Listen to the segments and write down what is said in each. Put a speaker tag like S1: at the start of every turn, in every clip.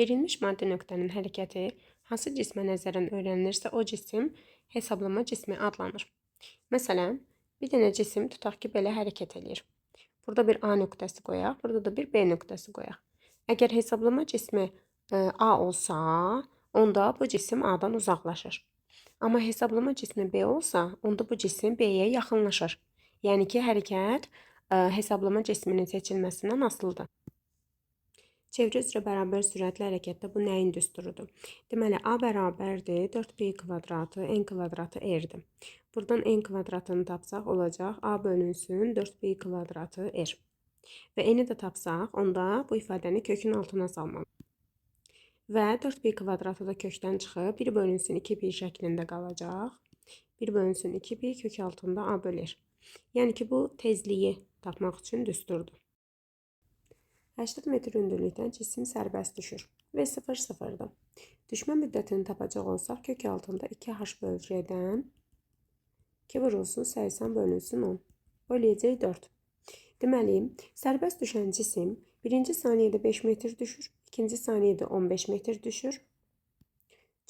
S1: Verilmiş maddi nöqtənin hərəkəti hansı cismə nəzərən öyrənilirsə, o cisim hesablama cismi adlanır. Məsələn, bir dənə cisim tutaq ki, belə hərəkət edir. Burada bir A nöqtəsi qoyaq, burada da bir B nöqtəsi qoyaq. Əgər hesablama cismi A olsa, onda bu cisim A-dan uzaqlaşır. Amma hesablama cismi B olsa, onda bu cisim B-yə yaxınlaşır. Yəni ki, hərəkət hesablama cisminin seçilməsindən asılıdır. Çevrə üzrə bərabər sürətli hərəkətdə bu nəyin düsturudur? Deməli, A bərabərdir 4pi kvadratı, n kvadratı r-dir. Buradan n kvadratını tapsaq olacaq A bölünsün 4pi kvadratı r. Və n-i də tapsaq, onda bu ifadəni kökün altına salmalıyıq. Və 4pi kvadratı da kökdən çıxıb 1 bölünsün 2pi şəklində qalacaq. 1 bölünsün 2pi kök altında A bölür. Yəni ki, bu tezliyi tapmaq üçün düsturdur. 80 metr hündürlükdən cisim sərbəst düşür. V0 0-dır. Düşmə müddətini tapacaq olsaq, kök altında 2h bölü r-dən 2 vurulsun 80 bölünsün 10. Böləcək 4. Deməli, sərbəst düşən cisim 1-ci saniyədə 5 metr düşür, 2-ci saniyədə 15 metr düşür,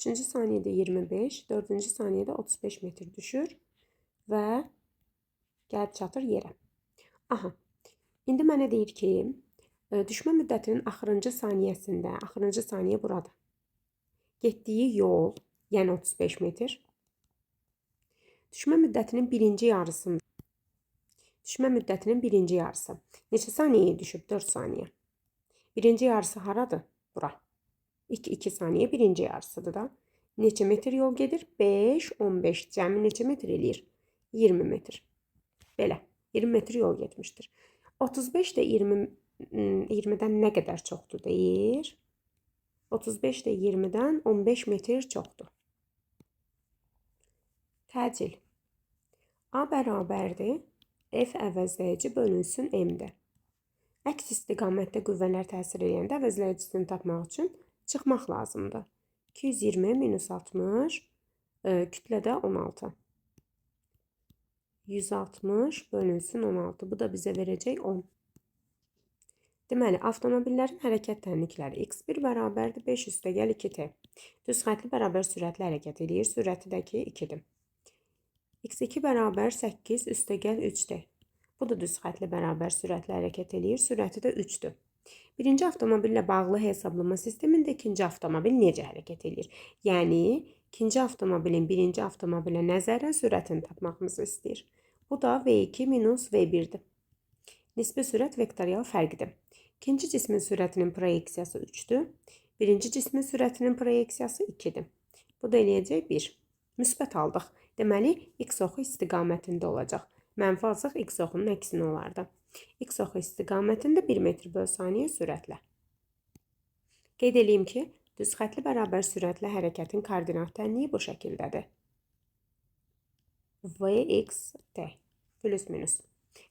S1: 3-cü saniyədə 25, 4-cü saniyədə 35 metr düşür və gəlib çatır yerə. Aha, indi mənə deyir ki, düşmə müddətinin axırıncı saniyəsində, axırıncı saniyə burada. Getdiyi yol, yəni 35 metr. Düşmə müddətinin birinci yarısında. Düşmə müddətinin birinci yarısı. Neçə saniyəyə düşüb? 4 saniyə. Birinci yarısı haradır? Bura. 2 saniyə birinci yarısıdır da. Neçə metr yol gedir? 5, 15. Cəmi neçə metr eləyir? 20 metr. Belə. 20 metr yol getmişdir. 35 də 20-dən nə qədər çoxdur deyir? 35 də 20-dən 15 metr çoxdur. Təcil. A bərabərdir. F əvəzləyici bölünsün M-də. Əks istiqamətdə qüvvələr təsir edəndə əvəzləyicisini tapmaq üçün çıxmaq lazımdır. 220 minus 60 kütlədə 16. 160 bölünsün 16. Bu da bizə verəcək 10. Deməli, avtomobillərin hərəkət tənlikləri x1 bərabərdir 5 üstəgəl 2t. Düz xətli bərabər sürətli hərəkət edir. Sürəti də ki 2-dir. x2 bərabər 8 üstəgəl 3t. Bu da düz xətli bərabər sürətli hərəkət edir. Sürəti də 3-dür. Birinci avtomobillə bağlı hesablama sistemində ikinci avtomobil necə hərəkət edir? Yəni, ikinci avtomobilin birinci avtomobilə nəzərən sürətini tapmağımızı istəyir. Bu da V2 minus V1-dir. Nisbi sürət vektorial fərqidir. İkinci cismin sürətinin proyeksiyası 3-dür. Birinci cismin sürətinin proyeksiyası 2-dir. Bu da eləyəcək 1. Müsbət aldıq. Deməli, x oxu istiqamətində olacaq. Mənfi alsaq x oxunun əksini olardı. X oxu istiqamətində 1 metr böl saniyə sürətlə. Qeyd edeyim ki, düz xətli bərabər sürətlə hərəkətin koordinat tənliyi bu şəkildədir. Vxt plus minus.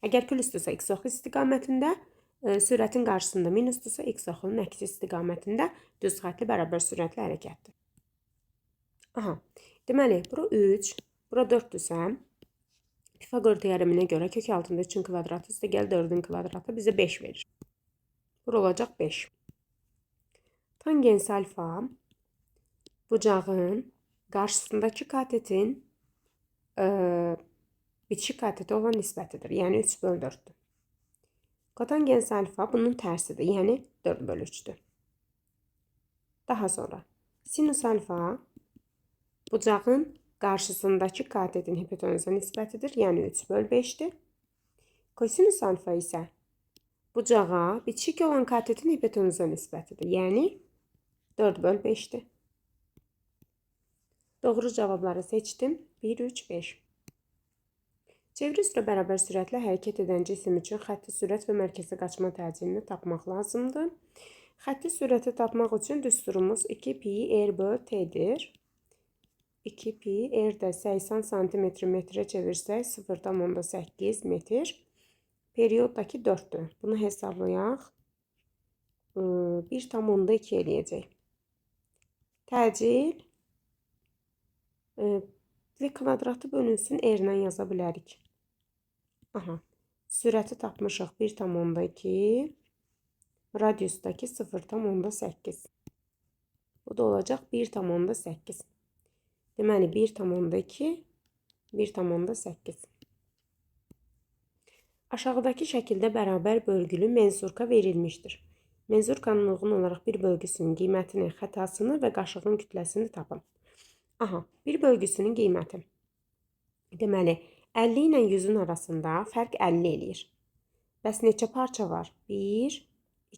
S1: Əgər plusdursa x oxu istiqamətində, sürətin qarşısında minusdursa x oxunun əksi istiqamətində düz xətli bərabər sürətli hərəkətdir. Aha, deməli, bura 3, bura 4-dürsə, Pifaqor teoreminə görə kök altında 3-ün kvadratı üstə gəl 4-ün kvadratı bizə 5 verir. Bura olacaq 5. Tangens alfa bucağın qarşısındakı katetin bitişik kateti olan nisbətidir. Yəni 3 bölü 4-dür. Kotangens alfa bunun tərsidir. Yəni 4 bölü 3-dür. Daha sonra sinus alfa bucağın qarşısındakı katetin hipotenuza nisbətidir. Yəni 3 bölü 5-dir. Kosinus alfa isə bucağa bitişik olan katetin hipotenuza nisbətidir. Yəni 4 bölü 5-dir. Doğru cavabları seçdim. 1, 3, 5. Çevrə üzrə bərabər sürətlə hərəkət edən cisim üçün xətti sürət və mərkəzə qaçma təcilini tapmaq lazımdır. Xətti sürəti tapmaq üçün düsturumuz 2pi r bölü t-dir. 2pi r də 80 cm metrə çevirsək 0,8 metr. Periyoddakı 4-dür. Bunu hesablayaq. 1,2 eləyəcək. Təcil v kvadratı bölünsün r-lə yaza bilərik. Aha, sürəti tapmışıq 1,2, radiusdakı 0,8. Bu da olacaq 1,8. Deməli 1,2, 1,8. Aşağıdakı şəkildə bərabər bölgülü menzurka verilmişdir. Menzurkanın uyğun olaraq bir bölgüsünün qiymətini, xətasını və qaşığın kütləsini tapın. Aha, bir bölgüsünün qiyməti. Deməli, 50 ilə 100-ün arasında fərq 50 eləyir. Bəs neçə parça var? 1,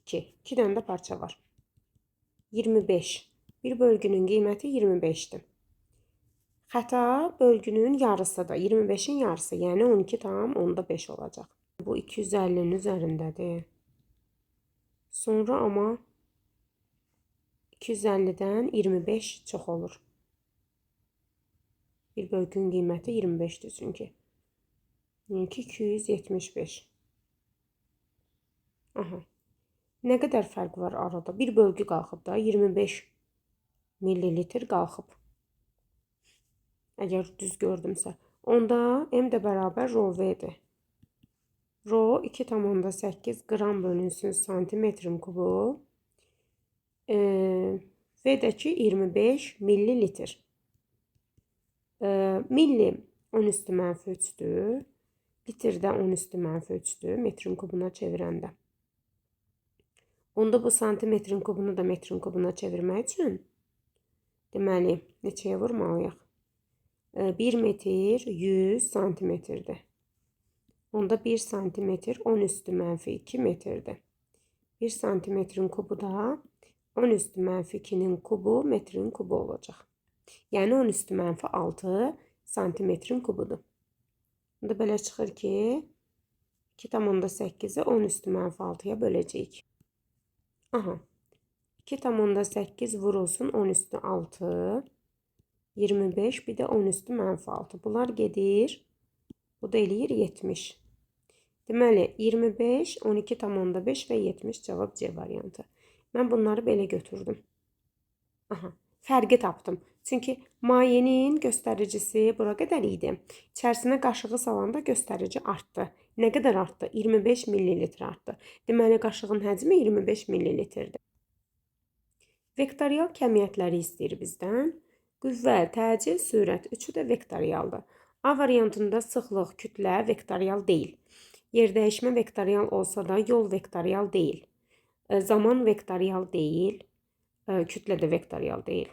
S1: 2. 2 dənə də parça var. 25. Bir bölgünün qiyməti 25-dir. Xəta bölgünün yarısıdır. 25-in yarısı, yəni 12,5 olacaq. Bu 250-nin üzərindədir. Sonra amma 250-dən 25 çox olur. Bir bölgünün qiyməti 25-dir çünki. Yəni ki 275. Aha. Nə qədər fərq var arada? Bir bölgü qalxıb da 25 millilitr qalxıb. Əgər düz gördümsə. Onda M də bərabər rho V-dir. Rho 2,8 qram bölünsün santimetrin kubu. V-dəki 25 millilitr. Milli 10 üstü mənfi 3'dür. Litrdə 10 üstü mənfi 3'dür. Metrin kubuna çevirəndə. Onda bu santimetrin kubunu da metrin kubuna çevirmək üçün deməli neçəyə vurmalıyıq? 1 metr 100 santimetrdir. Onda 1 santimetr 10 üstü mənfi 2 metrdir. 1 santimetrin kubu da 10 üstü mənfi 2'nin kubu metrin kubu olacaq. Yəni 10 üstü mənfi 6 santimetrin kubudur. Bunda belə çıxır ki 2,8'i 10 üstü mənfi 6'ya böləcəyik. Aha. 2,8 vurulsun 10 üstü 6. 25 bir də 10 üstü mənfi 6. Bunlar gedir. Bu da eləyir 70. Deməli 25, 12,5 və 70 cavab C variantı. Mən bunları belə götürdüm. Aha. Fərqi tapdım. Çünki mayenin göstəricisi bura qədər idi. İçərisinə qaşığı salanda göstərici artdı. Nə qədər artdı? 25 millilitr artdı. Deməli qaşığın həcmi 25 millilitrdir. Vektorial kəmiyyətləri istəyir bizdən. Qüvvə, təcil, sürət üçü də vektorialdır. A variantında sıxlıq, kütlə vektorial deyil. Yerdəyişmə vektorial olsa da yol vektorial deyil. Zaman vektorial deyil. Kütlə də vektorial deyil.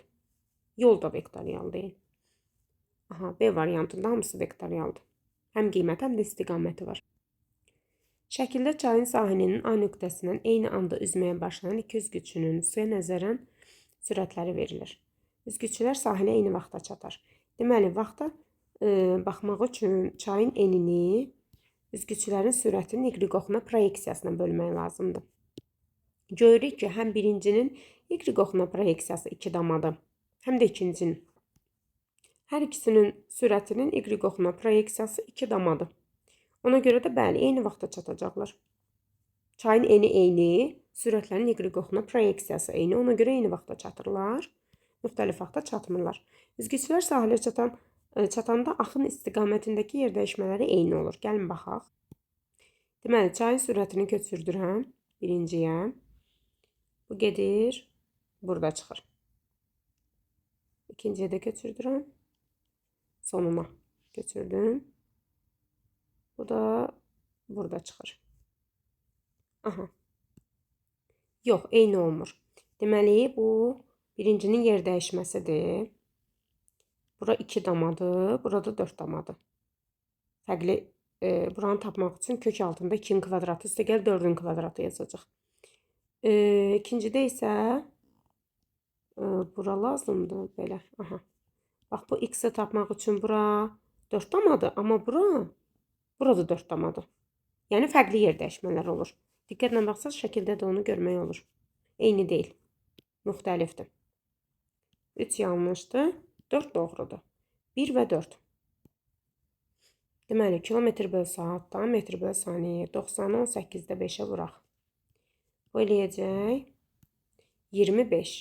S1: Yol da vektorial deyil. Aha, B variantında hamısı vektorialdır. Həm qiymət, həm də istiqaməti var. Şəkildə çayın sahilinin A nöqtəsindən eyni anda üzməyə başlayan iki üzgüçünün suya nəzərən sürətləri verilir. Üzgüçülər sahilə eyni vaxtda çatar. Deməli, vaxta baxmaq üçün çayın enini üzgüçülərin sürətinin y-oxuna proyeksiyasına bölmək lazımdır. Görürük ki, həm birincinin y-oxuna proyeksiyası 2 damadır, həm də ikincinin. Hər ikisinin sürətinin y-oxuna proyeksiyası 2 damadır. Ona görə də bəli, eyni vaxtda çatacaqlar. Çayın eni eyni, sürətlərin y-oxuna proyeksiyası eyni. Ona görə eyni vaxtda çatırlar. Müxtəlif vaxtda çatmırlar. Üzgüçülər sahilə çatanda axın istiqamətindəki yer dəyişmələri eyni olur. Gəlin baxaq. Deməli, çayın sürətini köçürdürəm birinciyə. Bu gedir, burada çıxır. İkinciyə də köçürdürəm. Sonuna köçürdüm. Bu da burada çıxır. Aha. Yox, eyni olmur. Deməli, bu birincinin yer dəyişməsidir. Bura 2 damadır, burada 4 damadır. Fərqli buranı tapmaq üçün kök altında 2'nin kvadratı üstə gəl 4'ün kvadratı yazacaq. İkincidə isə bura lazımdır belə. Aha. Bax, bu x-i tapmaq üçün bura 4 damadır, amma burada 4 damadır. Yəni fərqli yer dəyişmələr olur. Diqqətlə baxsaq şəkildə də onu görmək olur. Eyni deyil. Müxtəlifdir. 3 yanlışdır, 4 doğrudur. 1 və 4. Deməli, kilometr böl saatdan metr böl saniyə 90'ı 18'də 5'ə vuraq. Bu eləyəcək 25.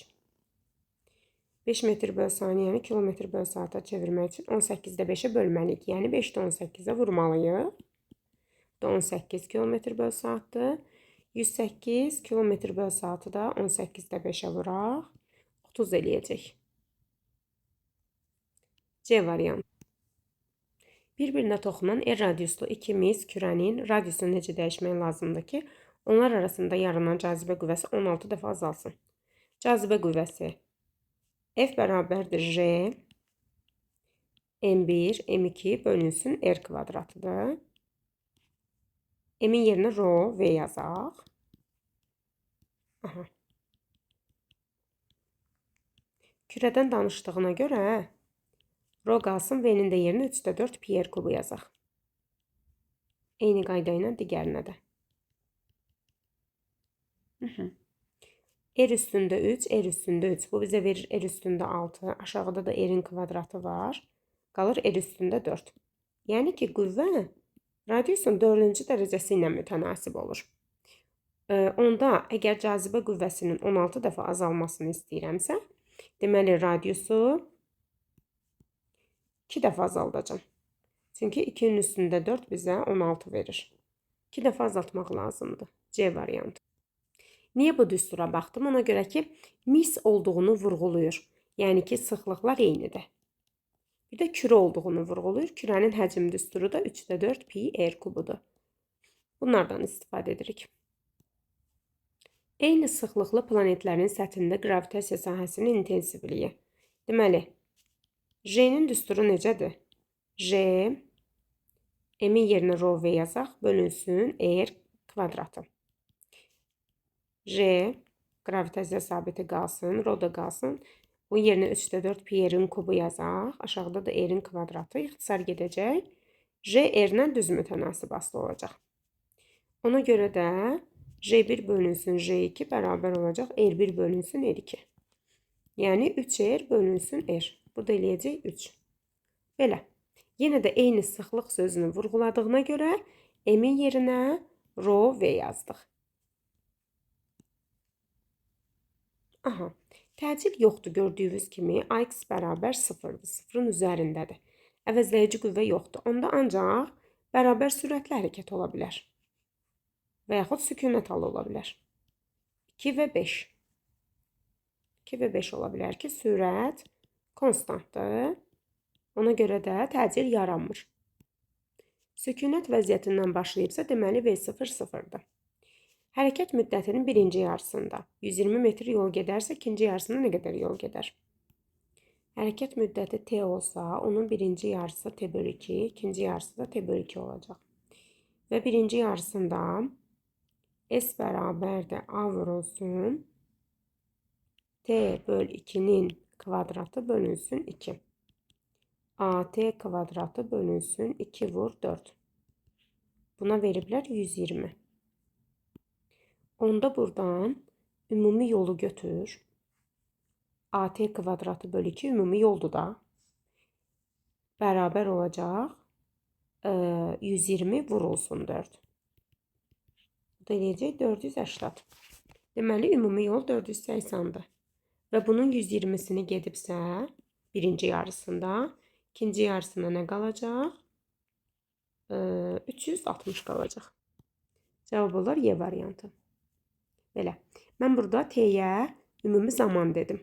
S1: 5 metr böl saniyəni kilometr böl saata çevirmək üçün 18'də 5'ə bölməliyik. Yəni 5'də 18'ə vurmalıyıq. Bu da 18 kilometr böl saatdır. 108 kilometr böl saatı da 18'də 5'ə vuraq. 30 eləyəcək. C variantı. Bir-birinə toxunan R radiuslu iki mis kürənin radiusunu necə dəyişmək lazımdır ki, onlar arasında yaranan cazibə qüvvəsi 16 dəfə azalsın. Cazibə qüvvəsi F bərabərdir J M1, M2 bölünsün R kvadratıdır. M-in yerinə rho V yazaq. Aha. Kürədən danışdığına görə rho qalsın, V-nin də yerinə 3/4 pi R kubu yazaq. Eyni qayda ilə digərinə də. R üstündə 3, R üstündə 3. Bu bizə verir R üstündə 6. Aşağıda da R-in kvadratı var. Qalır R üstündə 4. Yəni ki, qüvvə radiusun 4-cü dərəcəsi ilə mütənasib olur. Onda əgər cazibə qüvvəsinin 16 dəfə azalmasını istəyirəmsə, deməli radiusu 2 dəfə azaldacağım. Çünki 2-nin üstündə 4 bizə 16 verir. 2 dəfə azaltmaq lazımdır. C variantı. Niyə bu düstura baxdım? Ona görə ki, mis olduğunu vurğuluyur. Yəni ki, sıxlıqlar eynidir. Bir də kürə olduğunu vurğuluyur. Kürənin həcm düsturu da 3/4 pi R kubudur. Bunlardan istifadə edirik. Eyni sıxlıqlı planetlərin səthində gravitasiya sahəsinin intensivliyi. Deməli, J-nin düsturu necədir? J, M-in yerinə rho V yazaq, bölünsün R kvadratı. J, gravitasiya sabiti qalsın, rho da qalsın. Bunun yerinə 3/4 pi R-in kubu yazaq. Aşağıda da R-in kvadratı ixtisar gedəcək. J R-lə düz mütənasib asılı olacaq. Ona görə də J1 bölünsün J2 bərabər olacaq R1 bölünsün R2. Yəni 3R bölünsün R. Bu da eləyəcək 3. Belə. Yenə də eyni sıxlıq sözünü vurğuladığına görə M-in yerinə rho V yazdıq. Aha. Təcil yoxdur, gördüyünüz kimi AX bərabər 0-dır. 0-ın üzərindədir. Əvəzləyici qüvvə yoxdur. Onda ancaq bərabər sürətli hərəkət ola bilər. Və yaxud sükunət halı ola bilər. 2 və 5. 2 və 5 ola bilər ki, sürət konstantdır. Ona görə də təcil yaranmır. Sükunət vəziyyətindən başlayıbsa, deməli V0 0-dır. Hərəkət müddətinin birinci yarısında 120 metr yol gedərsə, ikinci yarısında nə qədər yol gedər? Hərəkət müddəti T olsa, onun birinci yarısı T bölü 2, ikinci yarısı da T bölü 2 olacaq. Və birinci yarısında S bərabərdir A vurulsun T bölü 2-nin kvadratı bölünsün 2. AT kvadratı bölünsün 2 vur 4. Buna veriblər 120. Onda buradan ümumi yolu götür. AT kvadratı bölü 2 ümumi yoldur da. Bərabər olacaq 120 vurulsun 4. Bu da eləyəcək 480. Deməli, ümumi yol 480-dır. Və bunun 120-sini gedibsə, birinci yarısında, ikinci yarısında nə qalacaq? 360 qalacaq. Cavab olar Y variantı. Belə. Mən burada T-yə ümumi zaman dedim.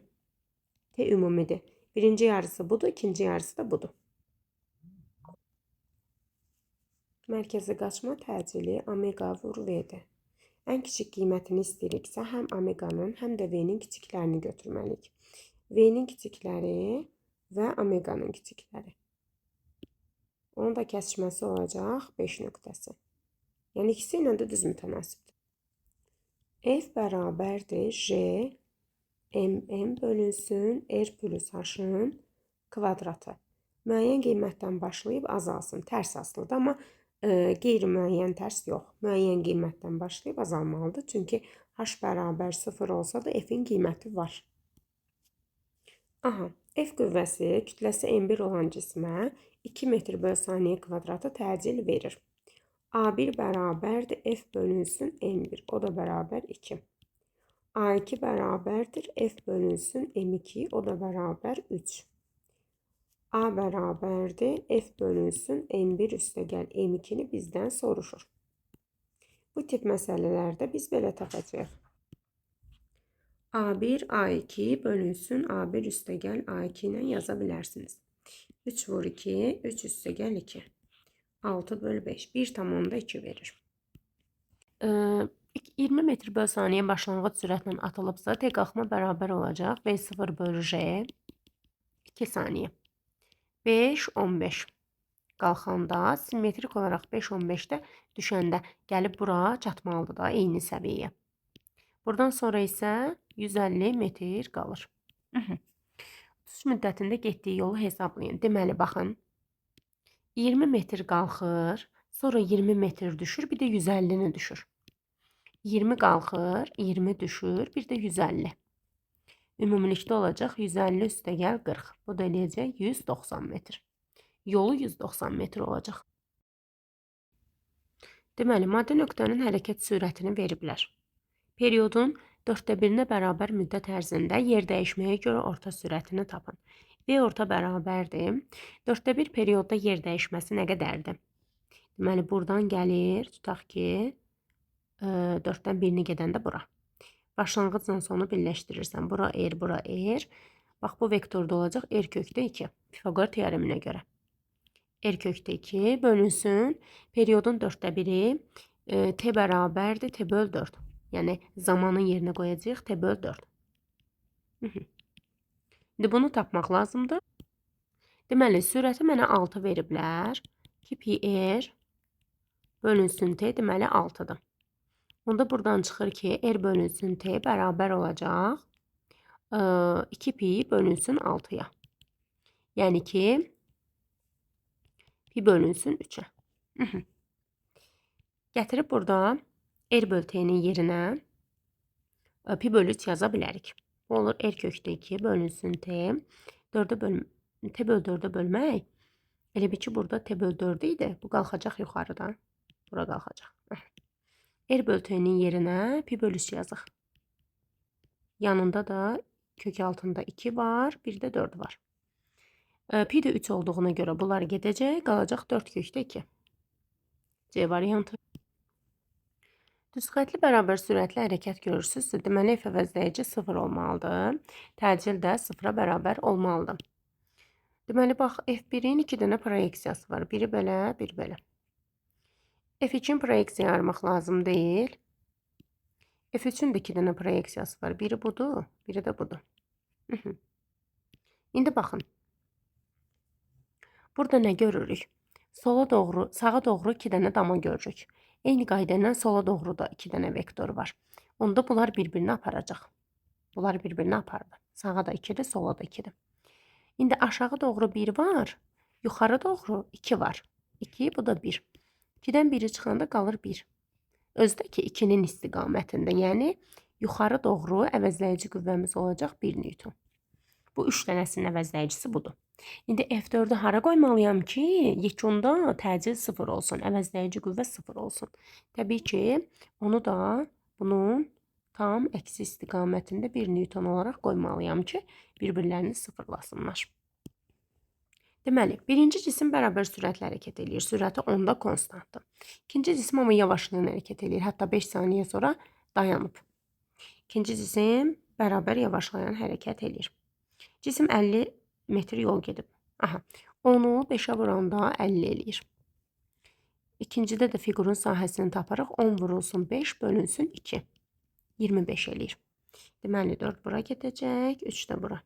S1: T ümumidir. Birinci yarısı budur, ikinci yarısı da budur. Mərkəzi qaçma təcili omega vur V-dir. Ən kiçik qiymətini istəyiriksə, həm omeganın, həm də V-nin kiçiklərini götürməliyik. V-nin kiçikləri və omeganın kiçikləri. Onun da kəsişməsi olacaq 5 nöqtəsi. Yəni ikisi ilə də düz mütənasibdir. F bərabərdir J MM bölünsün R plus H-ın kvadratı. Müəyyən qiymətdən başlayıb azalsın. Tərs asılıdır, amma qeyri-müəyyən tərs yox. Müəyyən qiymətdən başlayıb azalmalıdır. Çünki H bərabər 0 olsa da F-in qiyməti var. Aha, F qüvvəsi kütləsi M1 olan cismə 2 metr bölü saniyə kvadratı təcil verir. A1 bərabərdir F bölünsün M1. O da bərabər 2. A2 bərabərdir F bölünsün M2. O da bərabər 3. A bərabərdir F bölünsün M1 üstəgəl M2-ni bizdən soruşur. Bu tip məsələlərdə biz belə tapacağıq. A1, A2 bölünsün A1 üstəgəl A2 ilə yaza bilərsiniz. 3 vur 2, 3 üstəgəl 2. 6 böl 5, 1,2 verir. 20 metr böl saniyə başlanğıc sürətlə atılıbsa, T qalxma bərabər olacaq. V0 bölü J 2 saniyə. 5, 15. Qalxanda simmetrik olaraq 5, 15-də düşəndə gəlib bura çatmalıdır da eyni səviyyəyə. Buradan sonra isə 150 metr qalır. Uçuş müddətində getdiyi yolu hesablayın. Deməli, baxın. 20 metr qalxır, sonra 20 metr düşür, bir də 150-ni düşür. 20 qalxır, 20 düşür, bir də 150. Ümumilikdə olacaq 150 üstəgəl 40. Bu da eləyəcək 190 metr. Yolu 190 metr olacaq. Deməli, maddi nöqtənin hərəkət sürətini veriblər. Periodun 1/4-nə bərabər müddət ərzində yer dəyişməyə görə orta sürətini tapın. V orta bərabərdir. 1/4 periodda yer dəyişməsi nə qədərdir? Deməli, buradan gəlir, tutaq ki, 4-dən 1-ni gedəndə bura. Başlanğıcla sonu birləşdirirsən. Bura R, bura R. Bax, bu vektorda olacaq R kökdə 2. Pifaqor teoreminə görə. R kökdə 2 bölünsün. Periodun 1/4-i T bərabərdir, T böl 4. Yəni, zamanın yerinə qoyacaq T böl 4. İndi bunu tapmaq lazımdır. Deməli, sürəti mənə 6 veriblər. 2 pi R bölünsün T, deməli 6-dır. Onda buradan çıxır ki, R bölünsün T bərabər olacaq 2 pi bölünsün 6-ya. Yəni ki, pi bölünsün 3-ə. Gətirib burada R böl T'nin yerinə pi bölü 3 yaza bilərik. Bu olur R kökdə 2 bölünsün T. T böl 4-ə bölmək. Elə bir ki, burada T böl 4 idi. Bu qalxacaq yuxarıdan. Bura qalxacaq. R böl T'nin yerinə pi böl 3 yazıq. Yanında da kök altında 2 var, bir də 4 var. Pi də 3 olduğuna görə bunlar gedəcək, qalacaq 4 kökdə 2. C variantı. Düz xətli bərabər sürətli hərəkət görürsünüzsə, deməli F əvəzləyici 0 olmalıdır. Təcil də 0-a bərabər olmalıdır. Deməli, bax, F1-in 2 dənə proyeksiyası var. Biri belə, biri belə. F2-in proyeksiya ayırmaq lazım deyil. F3-ün də 2 dənə proyeksiyası var. Biri budur, biri də budur. İndi baxın. Burada nə görürük? Sağa doğru 2 dənə dama görürük. Eyni qayda ilə sola doğru da 2 dənə vektor var. Onda bunlar bir-birini aparacaq. Bunlar bir-birini apardı. Sağa da 2-dir, sola da 2-dir. İndi aşağı doğru 1 var, yuxarı doğru 2 var. 2, bu da 1. 2-dən 1-i çıxanda qalır 1. Özdə ki, 2-nin istiqamətində, yəni yuxarı doğru əvəzləyici qüvvəmiz olacaq 1 Newton. Bu 3 dənəsinin əvəzləyicisi budur. İndi F4-ü hara qoymalıyam ki, yekunda təcil 0 olsun, əvəzləyici qüvvə 0 olsun. Təbii ki, onu da bunun tam əksi istiqamətində 1 Newton olaraq qoymalıyam ki, bir-birlərini sıfırlasınlar. Deməli, birinci cisim bərabər sürətlə hərəkət edir. Sürəti 10-da konstantdır. İkinci cisim amma yavaşlığına hərəkət edir. Hətta 5 saniyə sonra dayanıb. İkinci cisim bərabər yavaşlayan hərəkət edir. Cisim 50 metr yol gedib. Aha, onu 5-ə vuranda 50 eləyir. İkincidə də fiqurun sahəsini taparıq. 10 vurulsun 5 bölünsün 2. 25 eləyir. Deməli, 4 bura gedəcək, 3 də bura.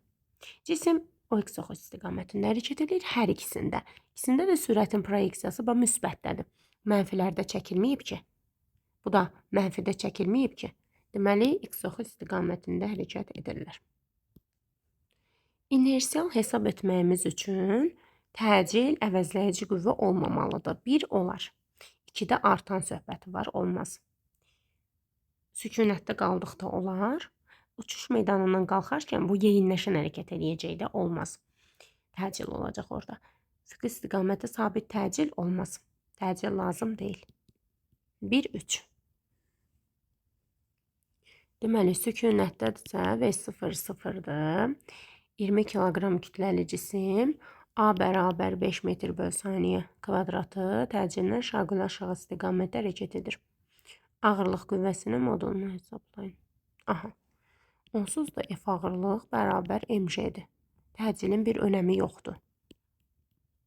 S1: Cisim o x-axis istiqamətində hərəkət edir hər ikisində. İkisində də sürətin proyeksiyası müsbətdədir. Mənfilərdə çəkilməyib ki. Bu da mənfidə çəkilməyib ki. Deməli, x-axis istiqamətində hərəkət edirlər. İnersial hesab etməyimiz üçün təcil əvəzləyici qüvvə olmamalıdır. 1 olar. 2-də artan söhbəti var, olmaz. Sükunətdə qaldıqda olar. Uçuş meydanından qalxarkən bu yeyinləşən hərəkət eləyəcək də, olmaz. Təcil olacaq orada. Sıx istiqamətə sabit təcil olmaz. Təcil lazım deyil. 1, 3. Deməli, sükunətdədirsə V0 0-dır. 20 kiloqram kütləli cisim A bərabər 5 metr böl saniyə kvadratı təcillə şaqül aşağı istiqamətdə hərəkət edir. Ağırlıq qüvvəsinin modulunu hesablayın. Aha. Onsuz da F ağırlıq bərabər mg'dir. Təcilin bir önəmi yoxdur.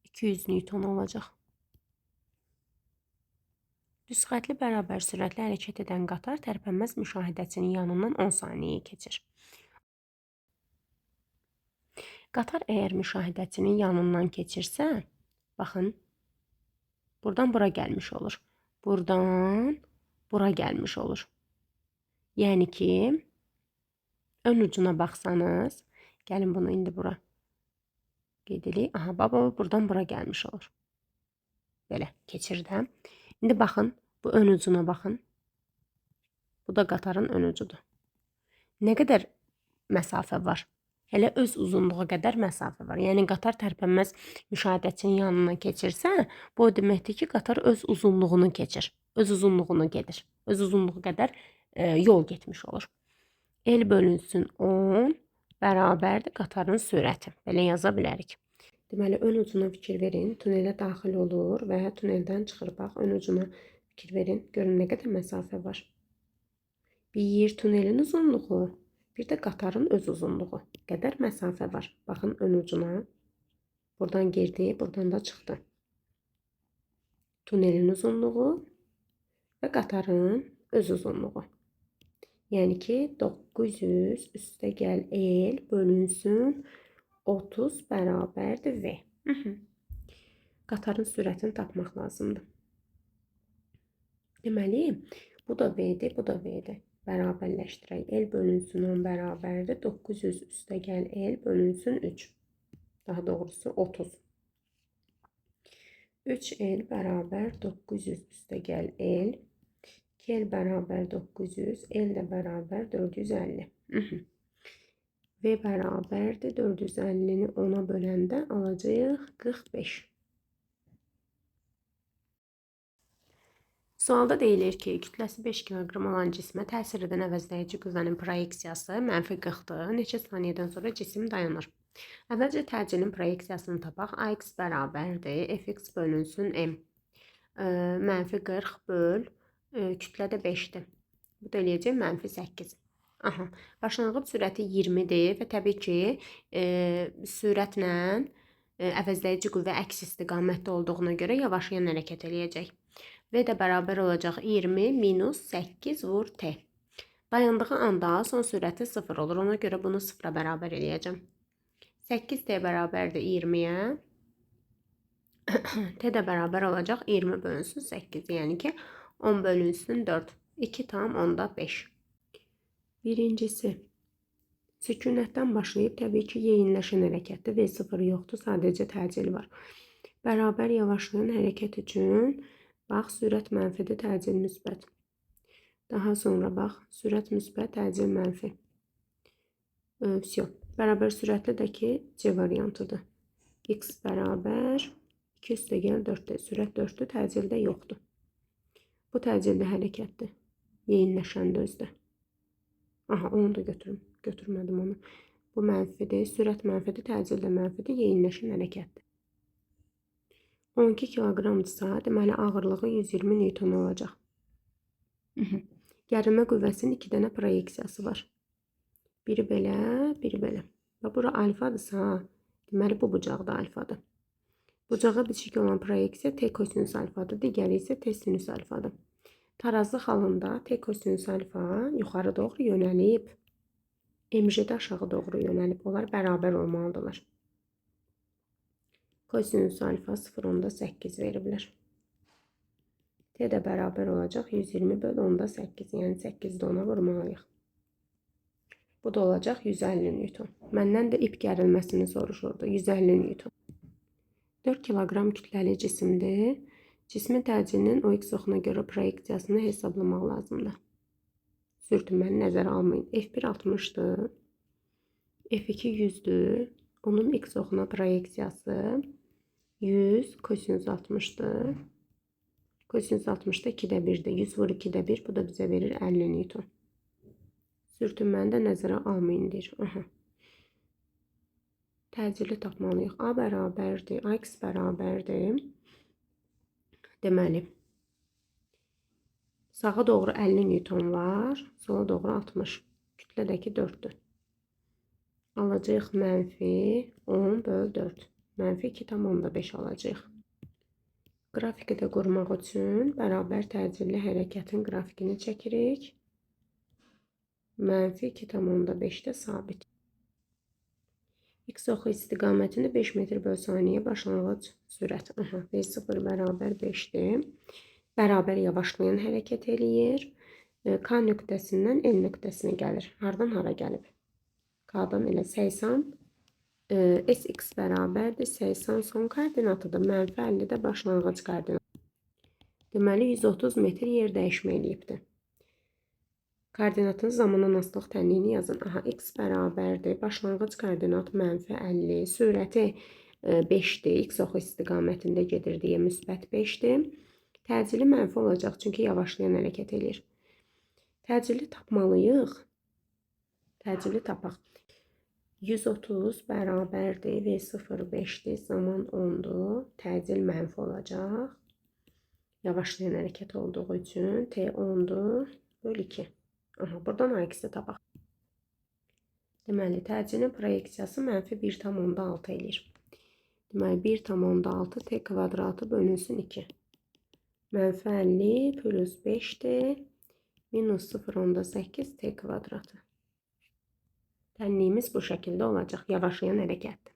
S1: 200 Newton olacaq. Düz xətli bərabər sürətlə hərəkət edən qatar tərpənməz müşahidəçinin yanından 10 saniyəyə keçir. Qatar əgər müşahidəçinin yanından keçirsə, baxın, buradan bura gəlmiş olur. Buradan bura gəlmiş olur. Yəni ki, ön ucuna baxsanız, gəlin bunu indi bura gedirik. Aha, baba buradan bura gəlmiş olur. Belə keçirdim. İndi baxın, bu ön ucuna baxın. Bu da qatarın ön ucudur. Nə qədər məsafə var? Hələ öz uzunluğu qədər məsafə var. Yəni qatar tərpənməz müşahidəçinin yanından keçirsə, bu o deməkdir ki, qatar öz uzunluğunu keçir. Öz uzunluğunu gedir. Öz uzunluğu qədər yol getmiş olur. L bölünsün 10 bərabərdir qatarın sürəti. Belə yaza bilərik. Deməli, ön ucuna fikir verin. Tunelə daxil olur və tuneldən çıxır. Bax, ön ucuna fikir verin. Görün nə qədər məsafə var. Bir tunelin uzunluğu, bir də qatarın öz uzunluğu qədər məsafə var. Baxın ön ucuna. Buradan girdi, buradan da çıxdı. Tunelin uzunluğu və qatarın öz uzunluğu. Yəni ki, 900 üstə gəl L bölünsün 30 bərabərdir V. Qatarın sürətini tapmaq lazımdır. Deməli, bu da V'dir, bu da V'dir. Bərabərləşdirək. L bölünsün 10 bərabərdir. 900 üstə gəl L bölünsün 3. Daha doğrusu 30. 3L bərabər 900 üstə gəl L. 2L bərabər 900. L də bərabər 450. V bərabərdir. 450-ni 10'a böləndə alacağıq 45. Sualda deyilir ki, kütləsi 5 kiloqram olan cismə təsir edən əvəzləyici qüvvənin proyeksiyası mənfi 40-dır. Neçə saniyədən sonra cisim dayanır? Əvvəlcə təcilin proyeksiyasını tapaq. AX bərabərdir. Fx bölünsün M. Mənfi 40 böl. Kütlə də 5'dir. Bu da eləyəcək mənfi 8. Aha, başlanğıc sürəti 20'dir və təbii ki, sürətlə əvəzləyici qüvvə əks istiqamətdə olduğuna görə yavaşlayan hərəkət eləyəcək. V də bərabər olacaq 20 minus 8 vur T. Dayandığı anda son sürəti 0 olur. Ona görə bunu 0'a bərabər eləyəcəm. 8T bərabərdir 20'yə. T də bərabər olacaq 20 bölünsün 8. Yəni ki, 10 bölünsün 4. 2 tam 10'da 5. Birincisi, sükunətdən başlayıb təbii ki, yeyinləşən hərəkətdir. V0 yoxdur, sadəcə təcil var. Bərabər yavaşlayan hərəkət üçün bax, sürət mənfidir, təcil müsbət. Daha sonra bax, sürət müsbət, təcil mənfi. Bərabər sürətli də ki, C variantıdır. X bərabər 2 üstə gəl 4'də. Sürət 4'dür, təcil də yoxdur. Bu təcilli hərəkətdir. Yeyinləşəndə özdə. Aha, onu da götürmədim onu. Bu mənfidir, sürət mənfidir, təcil də mənfidir, yeyinləşən hərəkətdir. 12 kiloqramdırsa, deməli ağırlığı 120 Newton olacaq. Gərilmə qüvvəsinin 2 dənə proyeksiyası var. Biri belə, biri belə. Və bura alfadırsa, deməli bu bucaqda alfadır. Bucağa biçik olan proyeksiya T kosinüs alfadır, digəri isə T sinüs alfadır. Tarazlıq halında T kosinüs alfa yuxarı doğru yönəlib, MJ də aşağı doğru yönəlib. Onlar bərabər olmalıdırlar. Kosinüs alfa 0,8 veriblər. T də bərabər olacaq 120 böl 10,8. Yəni 8'də 10'a vurmalıyıq. Bu da olacaq 150 Newton. Məndən də ip gərilməsini soruşurdu. 150 Newton. 4 kiloqram kütləli cisimdir. Cismin təcilinin OX oxuna görə proyeksiyasını hesablamaq lazımdır. Sürtünməni nəzərə almayın. F1 60'dır. F2 100'dür. Onun X oxuna proyeksiyası 100 kosinüs 60'dır. Kosinüs 60'da 2'də 1'dir. 100 vur 2'də 1. Bu da bizə verir 50 Newton. Sürtünməni də nəzərə almayın deyir. Aha. Təcili tapmalıyıq. A bərabərdir. AX bərabərdir. Deməli, sağa doğru 50 Newton var. Sola doğru 60. Kütlədəki 4'dür. Alacağıq mənfi 10 böl 4. Mənfi 2,5 alacağıq. Qrafiki də qurmaq üçün bərabər təcilli hərəkətin qrafikini çəkirik. Mənfi 2,5-də sabit. X oxu istiqamətində 5 metr böl saniyə başlanğıc sürət. V0 bərabər 5'dir. Bərabər yavaşlayan hərəkət eləyir. K nöqtəsindən L nöqtəsinə gəlir. Hardan hara gəlib? K-dan elə 80. Sx bərabərdir 80 son koordinatıdır. Mənfi 50 də başlanğıc koordinatı. Deməli 130 metr yer dəyişmə eləyibdir. Koordinatın zamandan asılılıq tənliyini yazın. X bərabərdir. Başlanğıc koordinat mənfi 50. Sürəti 5'dir. X oxu istiqamətində gedir deyə müsbət 5'dir. Təcili mənfi olacaq çünki yavaşlayan hərəkət eləyir. Təcili tapmalıyıq. Təcili tapaq. 130 bərabərdir. V0 5'dir. Zaman 10'dur. Təcil mənfi olacaq. Yavaşlayan hərəkət olduğu üçün T 10'dur. Böl 2. Buradan AX-i tapaq. Deməli, təcilin proyeksiyası mənfi 1,6 eləyir. Deməli, 1,6 T kvadratı bölünsün 2. Mənfi 50 plus 5'dir. Minus 0,8 T kvadratı. Tənliyimiz bu şəkildə olacaq. Yavaşlayan hərəkətdir.